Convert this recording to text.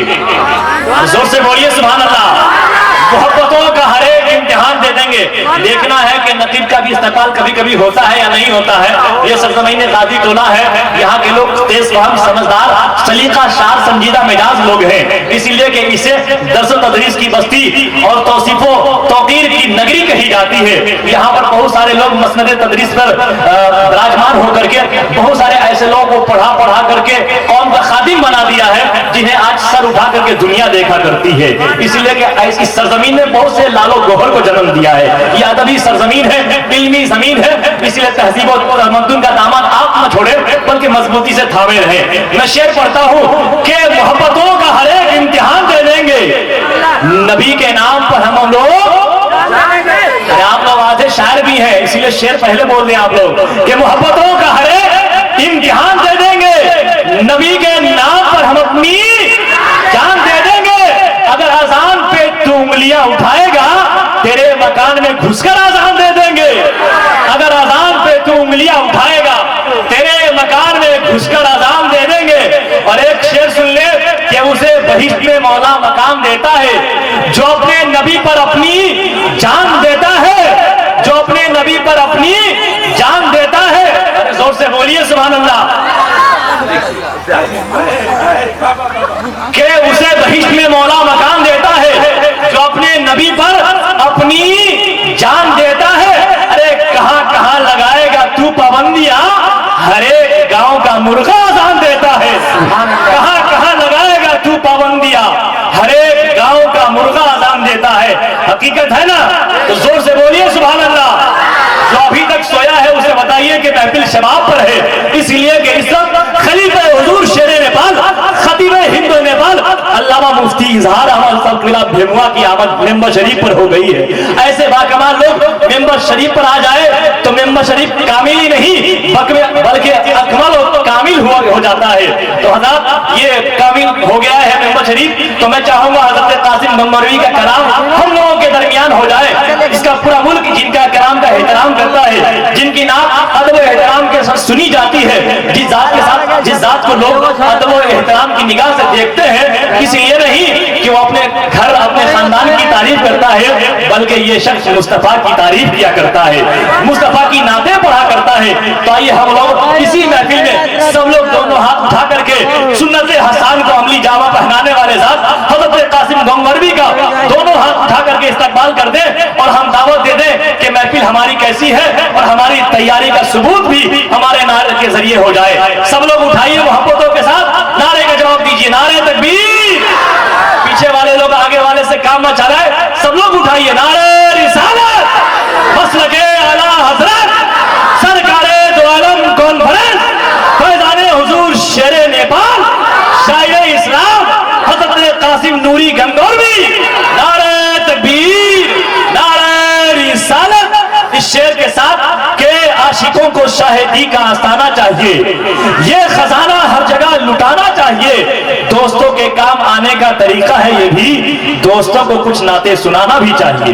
जोर से बोलिए सुभान अल्लाह। मोहब्बतों का हर एक इम्तिहान दे देंगे। देखना है कि नकीब का भी इस्तेमाल कभी कभी होता है या नहीं होता है। ये सरजमीन गाजी टोला है, यहाँ के लोग तेज फहम, समझदार, सलीका शार, संजीदा मिजाज लोग हैं, इसीलिए कि इसे दर्स तदरीस की बस्ती और तौसीफो तौकीर की नगरी कही जाती है। यहाँ पर बहुत सारे लोग मसनद तदरीस पर विराजमान होकर के बहुत सारे ऐसे लोगों को पढ़ा करके कौम का खादिम बना दिया है, जिन्हें आज सर उठा करके दुनिया देखा करती है। इसलिए कि ऐसी सरजमीन ने बहुत से लालो गोहर को जन्म दिया है। ये अदबी सरजमीन है, इल्मी जमीन है, इसलिए तहजीब और तमद्दुन का दामन आप न छोड़े बल्कि मजबूती से थामे रहे। मैं शेर पढ़ता हूँ कि मोहब्बतों का हर एक इम्तिहान दे देंगे, नबी के नाम पर हम लोग। आप लोग आधे शायर भी हैं, इसलिए शेर पहले बोल दें आप लोग कि मोहब्बतों का हर एक इम्तिहान दे देंगे, नबी के नाम पर हम अपनी जान दे देंगे। अगर आजान पे तू उंगलियां उठाएगा, तेरे मकान में घुसकर आजान दे देंगे। अगर आजान पे तू उंगलियां उठाएगा, तेरे मकान में घुसकर आजान दे देंगे। और एक शेर सुन ले कि उसे बहिश्त में मौला मकाम देता है जो अपने नबी पर अपनी जान देता है, जो अपने नबी पर अपनी जान देता है। अरे जोर से बोलिए सुभान अल्लाह। कि उसे बहिश्त में मौला मकाम देता है जो अपने नबी पर अपनी जान देता है। अरे कहां कहां लगाएगा तू पाबंदियां, हर एक गांव का मुर्गा आजान देता है। कहां कहां लगाएगा तू पाबंदियां, हर एक गांव का मुर्गा आजान देता है। हकीकत है ना? तो जोर से बोलिए सुभान अल्लाह। जो अभी तक सोया है उसे बताइए कि महफिल शबाब पर है, इसलिए कि इस वक्त खलीफा हुजूर शेरे नेपाल, खतीब हिंद नेपाल अल्लामा मुफ्ती इजहार अहमद साहब किला भेमुआ की आमद मेंबर शरीफ पर हो गई है। ऐसे बाकमाल लोग मेंबर शरीफ पर आ जाए तो मेंबर शरीफ कामिल ही नहीं बल्कि अकमल और कामिल हो जाता है। तो हज़रत ये कामिल हो गया है मेंबर शरीफ, तो मैं चाहूंगा हज़रत कासिम गंगोरवी का कलाम हम लोगों के दरमियान हो जाए। इसका पूरा मुल्क जिनका कलाम का एहतराम करता है, जिनकी नाम अदब एहतराम के साथ सुनी जाती है, जिस जात को लोग अदब एहतराम की निगाह से देखते हैं, इसलिए नहीं कि वो अपने घर अपने खानदान की तारीफ करता है, बल्कि ये शख्स मुस्तफा की तारीफ किया करता है, मुस्तफा की नाते पढ़ा करता है। तो आइए हम लोग इसी महफिल में सब लोग दोनों हाथ उठा करके सुन्नत हसन को अमली जामा पहनाने वाले जात हज़रत कासिम गंगोरवी का दोनों हाथ उठा करके इस्तकबाल कर दे और हम दावत दे दें कि महफिल हमारी कैसी है और हमारी तैयारी का सबूत भी हमारे नारे के जरिए हो जाए। सब लोग उठाइए मोहब्बतों के साथ नारे का जवाब दीजिए, नारे तकबीर। पीछे वाले लोग आगे वाले से काम न चलाए, सब लोग उठाइए नारे रिसालत, मसलके आला हजरत, सरकारे दो आलम कॉन्फ्रेंस, फैजाने हुजूर शेरे नेपाल, शायर इस्लाम हज़रत कासिम नूरी गंगोरवी, नारे तकबीर, नारे रिसालत। इस शेर के साथ के आशिकों को शाहिदी का आस्ताना चाहिए, ये खजाना हर जगह लुटाना चाहिए। दोस्तों के काम आने का तरीका है ये भी, दोस्तों को कुछ नाते सुनाना भी चाहिए।